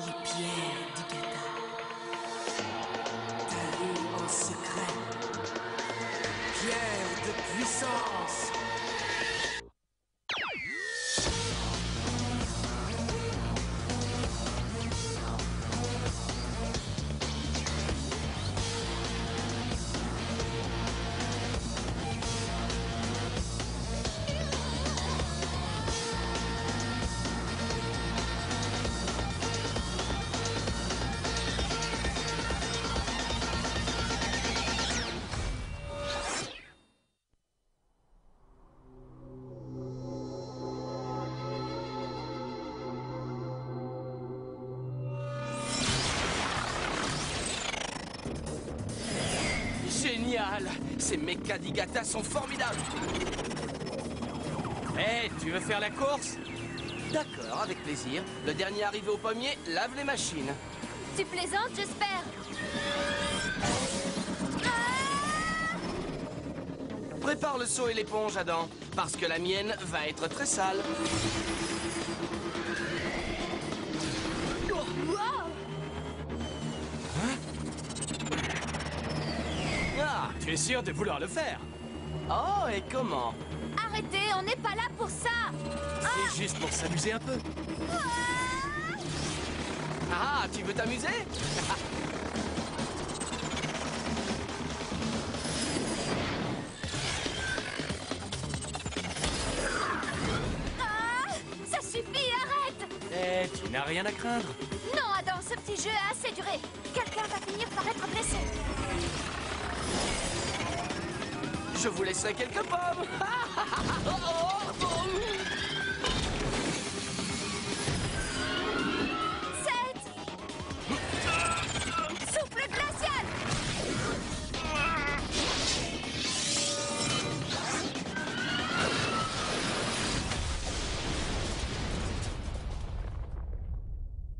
Les pierres d'Igata. Taillées en secret. Pierres de puissance. Génial! Ces mechas d'Igata sont formidables! Hé, tu veux faire la course? D'accord, avec plaisir. Le dernier arrivé au pommier lave les machines. Tu plaisantes, j'espère. Prépare le seau et l'éponge, Adam, parce que la mienne va être très sale. Ah, tu es sûr de vouloir le faire? Oh, et comment? Arrêtez, on n'est pas là pour ça. C'est juste pour s'amuser un peu. Ah, tu veux t'amuser? Ça suffit, arrête. Eh, tu n'as rien à craindre. Non, Adam, ce petit jeu a assez duré. Quelqu'un va finir par être blessé. Je vous laisserai quelques pommes. Sept. Souffle glacial.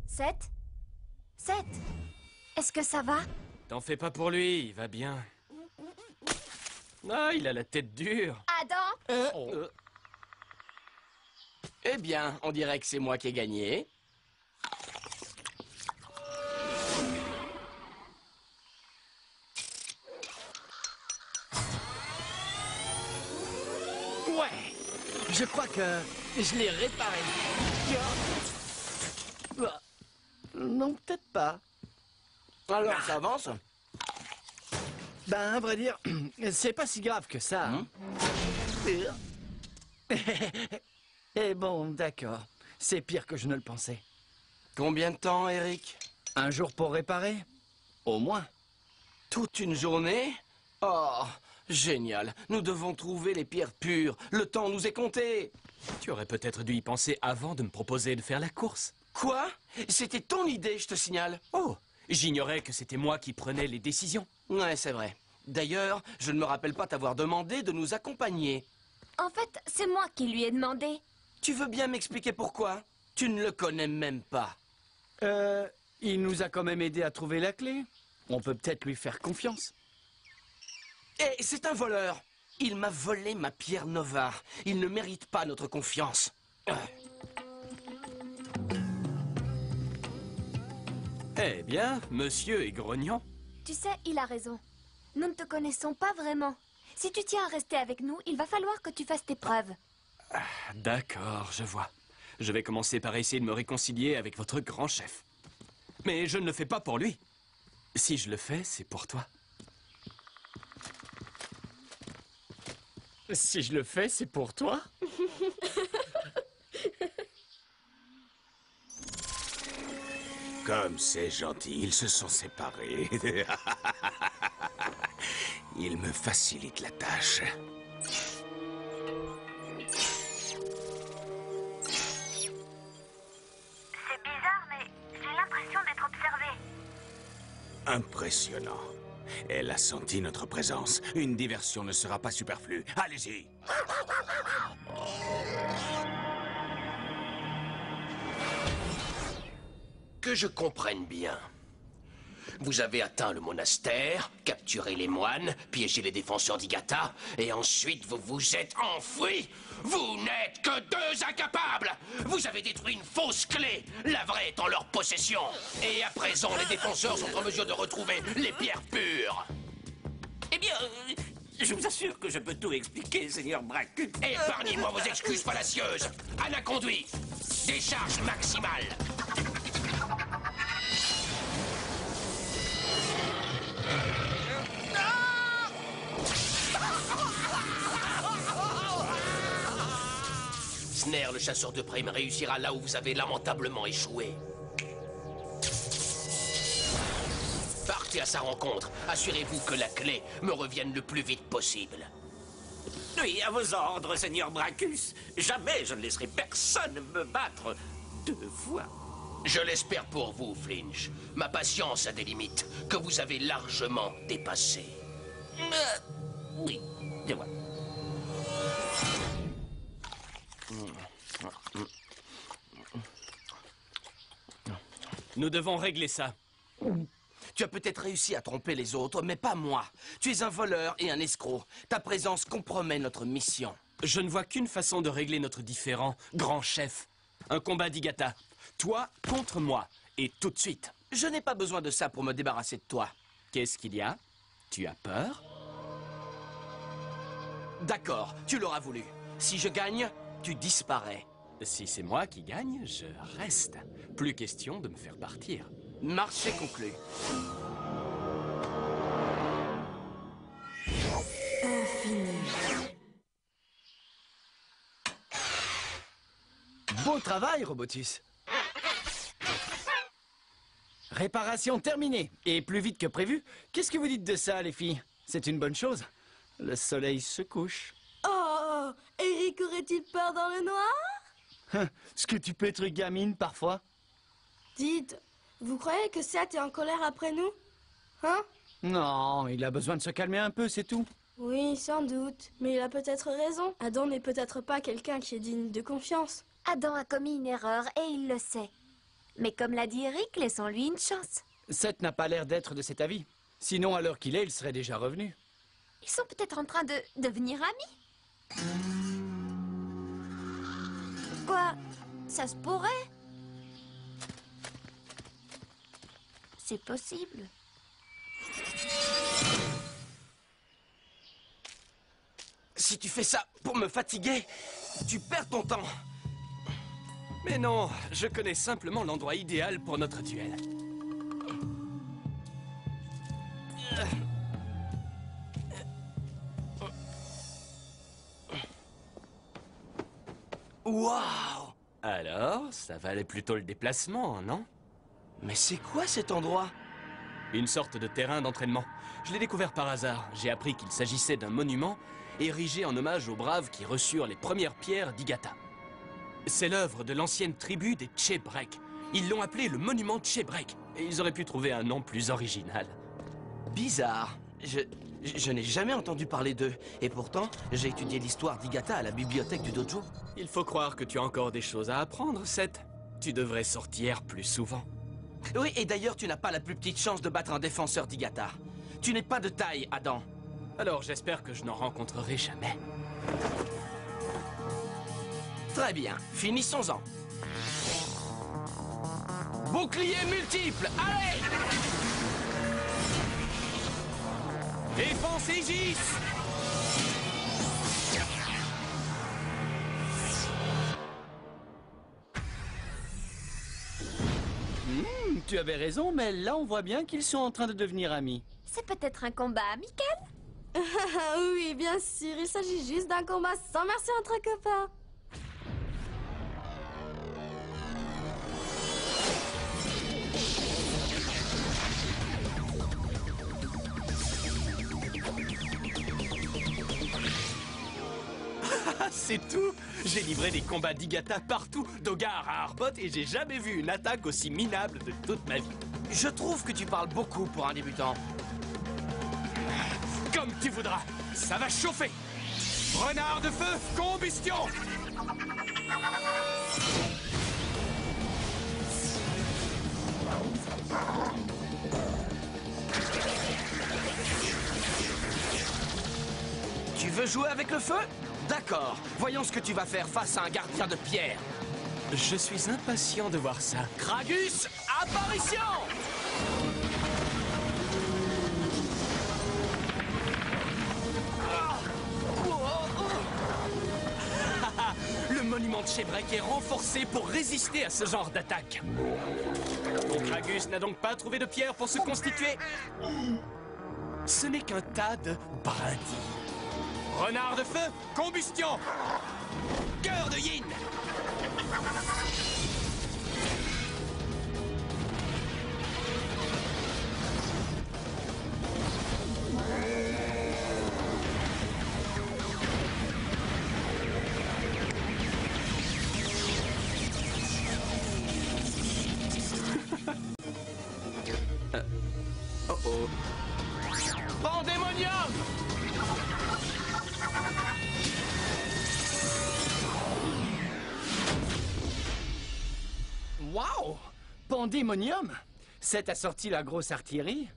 Sept. Est-ce que ça va? T'en fais pas pour lui, il va bien. Ah, il a la tête dure. Adam? Eh bien, on dirait que c'est moi qui ai gagné. Ouais, je crois que je l'ai réparé. Non, peut-être pas. Alors, ça avance? Ben, à vrai dire, c'est pas si grave que ça. Hein. Et bon, d'accord. C'est pire que je ne le pensais. Combien de temps, Eric? Un jour pour réparer? Au moins. Toute une journée? Oh, génial. Nous devons trouver les pierres pures. Le temps nous est compté. Tu aurais peut-être dû y penser avant de me proposer de faire la course. Quoi? C'était ton idée, je te signale. Oh, j'ignorais que c'était moi qui prenais les décisions. Ouais, c'est vrai. D'ailleurs, je ne me rappelle pas t'avoir demandé de nous accompagner. En fait, c'est moi qui lui ai demandé. Tu veux bien m'expliquer pourquoi? Tu ne le connais même pas. Il nous a quand même aidé à trouver la clé. On peut peut-être lui faire confiance. Et c'est un voleur. Il m'a volé ma pierre Nova. Il ne mérite pas notre confiance. Eh bien, monsieur est grognon. Tu sais, il a raison. Nous ne te connaissons pas vraiment. Si tu tiens à rester avec nous, il va falloir que tu fasses tes preuves. D'accord, je vois. Je vais commencer par essayer de me réconcilier avec votre grand chef. Mais je ne le fais pas pour lui. Si je le fais, c'est pour toi. Si je le fais, c'est pour toi? Comme c'est gentil, ils se sont séparés. Ils me facilitent la tâche. C'est bizarre, mais j'ai l'impression d'être observée. Impressionnant. Elle a senti notre présence. Une diversion ne sera pas superflue. Allez-y. Que je comprenne bien. Vous avez atteint le monastère, capturé les moines, piégé les défenseurs d'Igata, et ensuite vous vous êtes enfui. Vous n'êtes que deux incapables. Vous avez détruit une fausse clé. La vraie est en leur possession. Et à présent, les défenseurs sont en mesure de retrouver les pierres pures. Eh bien, je vous assure que je peux tout expliquer, Seigneur Bracus. Épargnez-moi vos excuses fallacieuses. Anna conduit. Décharge maximale. Snare, le chasseur de primes, réussira là où vous avez lamentablement échoué. Partez à sa rencontre. Assurez-vous que la clé me revienne le plus vite possible. Oui, à vos ordres, Seigneur Bracus. Jamais je ne laisserai personne me battre 2 fois. Je l'espère pour vous, Flinch. Ma patience a des limites que vous avez largement dépassées. Oui, je vois. Nous devons régler ça. Tu as peut-être réussi à tromper les autres, mais pas moi. Tu es un voleur et un escroc. Ta présence compromet notre mission. Je ne vois qu'une façon de régler notre différend, grand chef. Un combat d'Igata. Toi contre moi. Et tout de suite. Je n'ai pas besoin de ça pour me débarrasser de toi. Qu'est-ce qu'il y a? Tu as peur? D'accord, tu l'auras voulu. Si je gagne, tu disparais. Si c'est moi qui gagne, je reste. Plus question de me faire partir. Marché conclu. Beau travail, Robotus. Réparation terminée. Et plus vite que prévu. Qu'est-ce que vous dites de ça, les filles? C'est une bonne chose. Le soleil se couche. Oh, Eric aurait-il peur dans le noir? Est-ce que tu peux être gamine parfois? Dites, vous croyez que Seth est en colère après nous? Hein? Non, il a besoin de se calmer un peu, c'est tout. Oui, sans doute. Mais il a peut-être raison. Adam n'est peut-être pas quelqu'un qui est digne de confiance. Adam a commis une erreur et il le sait. Mais comme l'a dit Eric, laissons-lui une chance. Seth n'a pas l'air d'être de cet avis. Sinon, à l'heure qu'il est, il serait déjà revenu. Ils sont peut-être en train de devenir amis. Quoi? Ça se pourrait? C'est possible. Si tu fais ça pour me fatiguer, tu perds ton temps. Mais non, je connais simplement l'endroit idéal pour notre duel. Waouh! Alors, ça valait plutôt le déplacement, non? Mais c'est quoi cet endroit? Une sorte de terrain d'entraînement. Je l'ai découvert par hasard. J'ai appris qu'il s'agissait d'un monument érigé en hommage aux braves qui reçurent les premières pierres d'Igata. C'est l'œuvre de l'ancienne tribu des Tchebrek. Ils l'ont appelé le monument Tchebrek. Et ils auraient pu trouver un nom plus original. Bizarre. Je n'ai jamais entendu parler d'eux. Et pourtant, j'ai étudié l'histoire d'Igata à la bibliothèque du dojo. Il faut croire que tu as encore des choses à apprendre, Seth. Tu devrais sortir plus souvent. Oui, et d'ailleurs, tu n'as pas la plus petite chance de battre un défenseur d'Igata. Tu n'es pas de taille, Adam. Alors j'espère que je n'en rencontrerai jamais. Très bien, finissons-en. Bouclier multiple, allez! Défense Aegis! Tu avais raison, mais là on voit bien qu'ils sont en train de devenir amis. C'est peut-être un combat amical? Oui, bien sûr, il s'agit juste d'un combat sans merci entre copains. C'est tout. J'ai livré des combats d'Igata partout, d'Ogar à Arbot, et j'ai jamais vu une attaque aussi minable de toute ma vie. Je trouve que tu parles beaucoup pour un débutant. Comme tu voudras, ça va chauffer. Renard de feu, combustion! Tu veux jouer avec le feu? D'accord, voyons ce que tu vas faire face à un gardien de pierre. Je suis impatient de voir ça. Kragus, apparition! Le monument de Shebrek est renforcé pour résister à ce genre d'attaque. Kragus n'a donc pas trouvé de pierre pour se constituer. Ce n'est qu'un tas de brindilles. Renard de feu, combustion! Cœur de Yin! Oh. Pandémonium! Waouh! Pandémonium? C'est a sorti la grosse artillerie?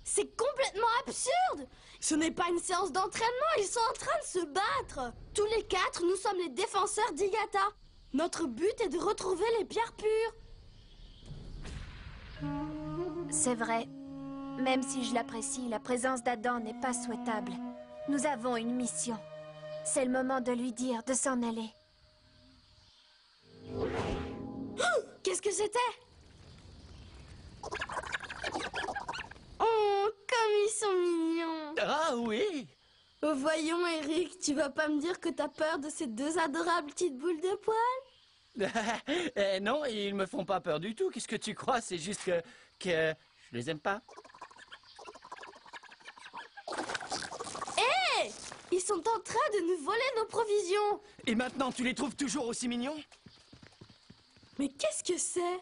C'est complètement absurde! Ce n'est pas une séance d'entraînement, ils sont en train de se battre! Tous les quatre, nous sommes les défenseurs d'Igata. Notre but est de retrouver les pierres pures. C'est vrai. Même si je l'apprécie, la présence d'Adam n'est pas souhaitable. Nous avons une mission. C'est le moment de lui dire de s'en aller. Qu'est-ce que c'était? Oh, comme ils sont mignons! Ah oui! Oh, voyons, Eric, tu vas pas me dire que t'as peur de ces deux adorables petites boules de poils? Non, ils me font pas peur du tout. Qu'est-ce que tu crois? C'est juste que je les aime pas. Hé! Ils sont en train de nous voler nos provisions! Et maintenant, tu les trouves toujours aussi mignons? Mais qu'est-ce que c'est?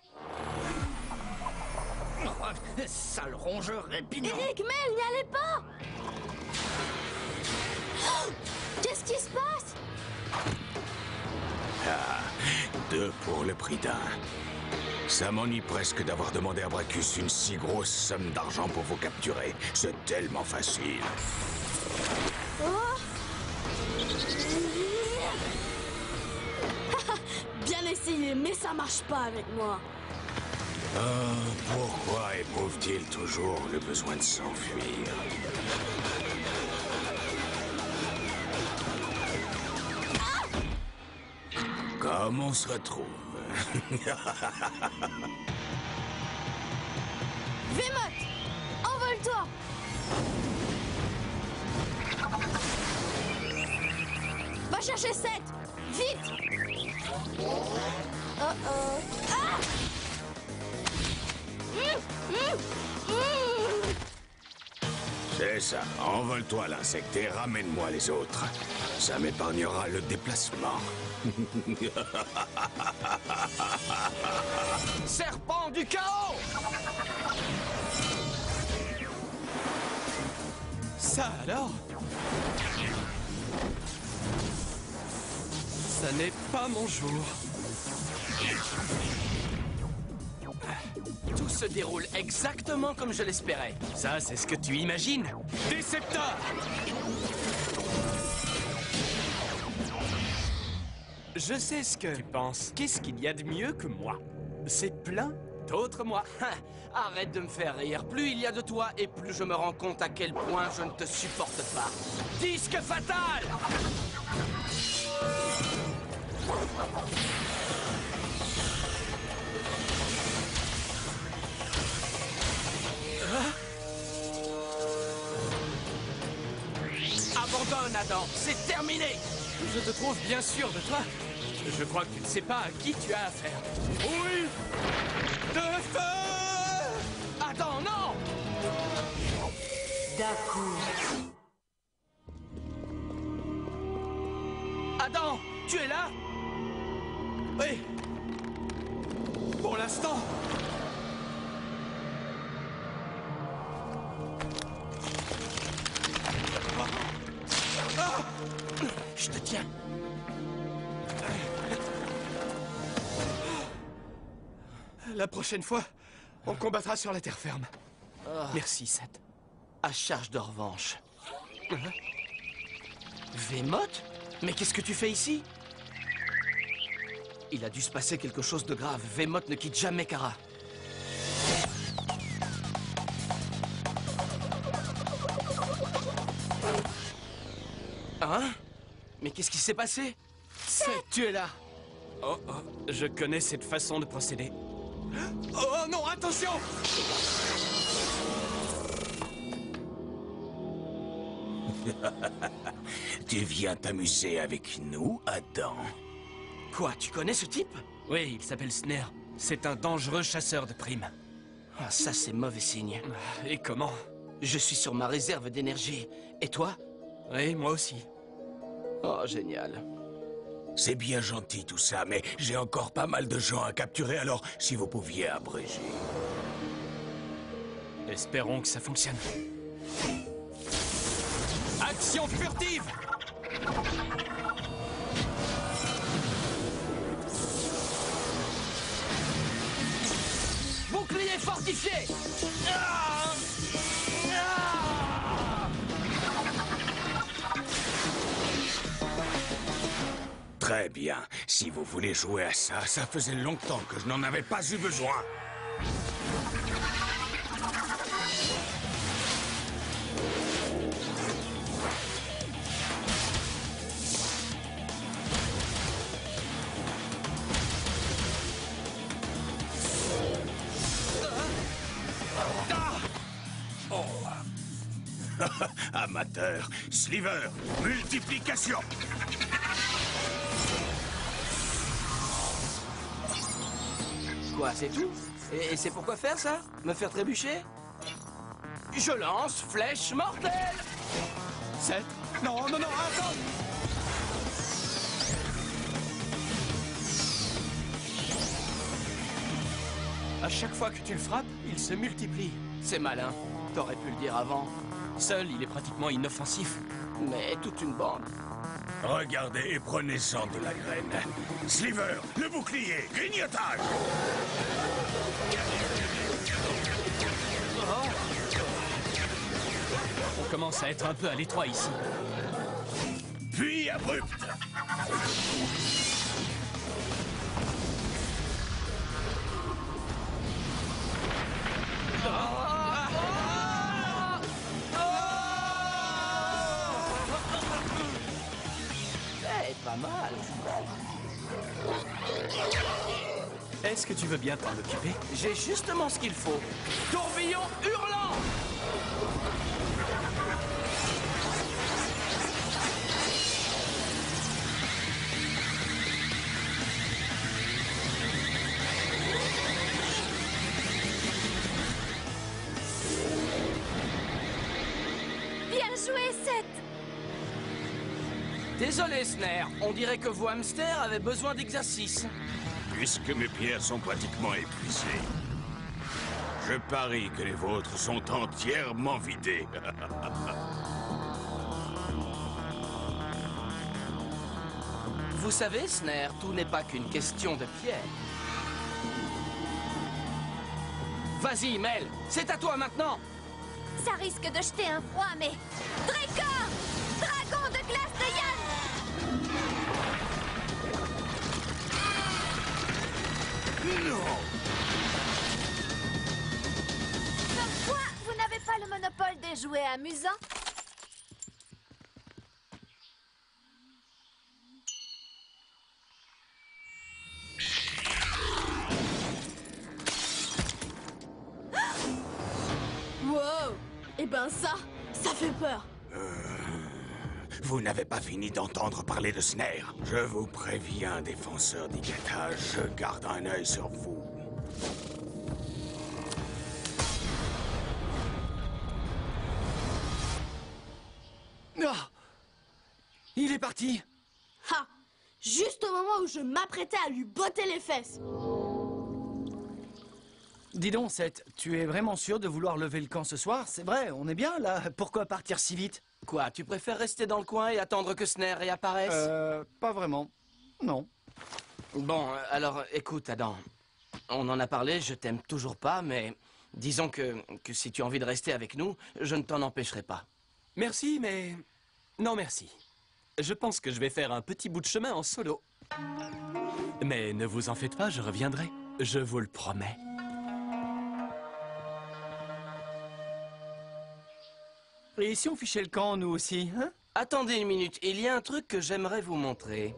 Oh, sale rongeur répugnant! Eric, Mel, n'y allez pas! Oh, qu'est-ce qui se passe? Ah, 2 pour le prix d'un. Ça m'ennuie presque d'avoir demandé à Bracus une si grosse somme d'argent pour vous capturer. C'est tellement facile. Oh. Bien essayé, mais ça marche pas avec moi. Pourquoi éprouve-t-il toujours le besoin de s'enfuir? Comme on se retrouve? Vémote, envole-toi! Va chercher 7! Vite! Ah! C'est ça. Envole-toi, l'insecte, et ramène-moi les autres. Ça m'épargnera le déplacement. Serpent du chaos! Ça alors? Ça n'est pas mon jour. Tout se déroule exactement comme je l'espérais. Ça, c'est ce que tu imagines? Décepteur! Je sais ce que tu penses. Qu'est-ce qu'il y a de mieux que moi? C'est plein d'autres moi. Arrête de me faire rire. Plus il y a de toi et plus je me rends compte à quel point je ne te supporte pas. Disque fatal! Abandonne, Adam. C'est terminé. Je te trouve bien sûr de toi. Je crois que tu ne sais pas à qui tu as affaire. Oui! De feu! Adam, non! Daku. Adam, tu es là? Oui! Pour l'instant! Je te tiens. La prochaine fois, on combattra sur la terre ferme. Merci, Seth. À charge de revanche. Vémote? Mais qu'est-ce que tu fais ici? Il a dû se passer quelque chose de grave. Vemot ne quitte jamais Kara. Hein? Mais qu'est-ce qui s'est passé? Seth, tu es là. Oh, je connais cette façon de procéder. Oh non, attention! Tu viens t'amuser avec nous, Adam? Quoi, tu connais ce type? Oui, il s'appelle Snare. C'est un dangereux chasseur de primes. Ah, ça c'est mauvais signe. Et comment? Je suis sur ma réserve d'énergie. Et toi? Oui, moi aussi. Oh, génial. C'est bien gentil tout ça, mais j'ai encore pas mal de gens à capturer, alors si vous pouviez abréger. Espérons que ça fonctionne. Action furtive! Bouclier fortifié! Ah! Ah! Très bien. Si vous voulez jouer à ça, ça faisait longtemps que je n'en avais pas eu besoin. Amateur. Sliver, multiplication. Quoi, c'est tout? Et c'est pourquoi faire ça? Me faire trébucher? Je lance flèche mortelle! Seth? Non, non, non, attends! À chaque fois que tu le frappes, il se multiplie. C'est malin. T'aurais pu le dire avant. Seul, il est pratiquement inoffensif. Mais toute une bande. Regardez et prenez-en de la graine. Sliver, le bouclier, grignotage. On commence à être un peu à l'étroit ici. Puis abrupt. Pas mal. Est-ce que tu veux bien t'en occuper? J'ai justement ce qu'il faut. Tourbillon hurlant! Bien joué, Seth! Désolé, Snare. On dirait que vos hamsters avaient besoin d'exercice. Puisque mes pierres sont pratiquement épuisées, je parie que les vôtres sont entièrement vidées. Vous savez, Snare, tout n'est pas qu'une question de pierre. Vas-y, Mel, c'est à toi maintenant. Ça risque de jeter un froid, mais... Drakor! Dragon de glace de Yann! Non! Comme quoi, vous n'avez pas le monopole des jouets amusants? Wow! Eh ben ça fait peur. Vous n'avez pas fini d'entendre parler de Snare. Je vous préviens, défenseur d'Igata, je garde un œil sur vous. Ah! Il est parti! Ha! Juste au moment où je m'apprêtais à lui botter les fesses. Dis donc, Seth, tu es vraiment sûr de vouloir lever le camp ce soir? C'est vrai, on est bien là. Pourquoi partir si vite? Quoi, tu préfères rester dans le coin et attendre que Snare réapparaisse? Pas vraiment. Non. Bon, alors écoute, Adam. On en a parlé, je t'aime toujours pas, mais disons que si tu as envie de rester avec nous, je ne t'en empêcherai pas. Merci, mais... non merci. Je pense que je vais faire un petit bout de chemin en solo. Mais ne vous en faites pas, je reviendrai. Je vous le promets. Et si on fichait le camp, nous aussi, hein? Attendez une minute, il y a un truc que j'aimerais vous montrer.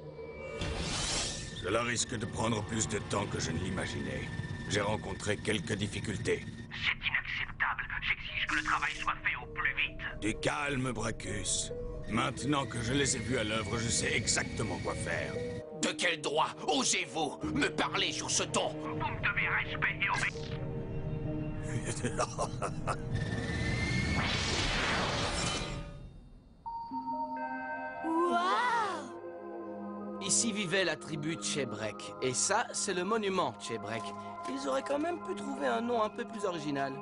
Cela risque de prendre plus de temps que je ne l'imaginais. J'ai rencontré quelques difficultés. C'est inacceptable. J'exige que le travail soit fait au plus vite. Du calme, Bracus. Maintenant que je les ai vus à l'œuvre, je sais exactement quoi faire. De quel droit osez-vous me parler sur ce ton? Vous me devez respect et obéissance. Waouh! Ici vivait la tribu Tchebrek. Et ça, c'est le monument Tchebrek. Ils auraient quand même pu trouver un nom un peu plus original.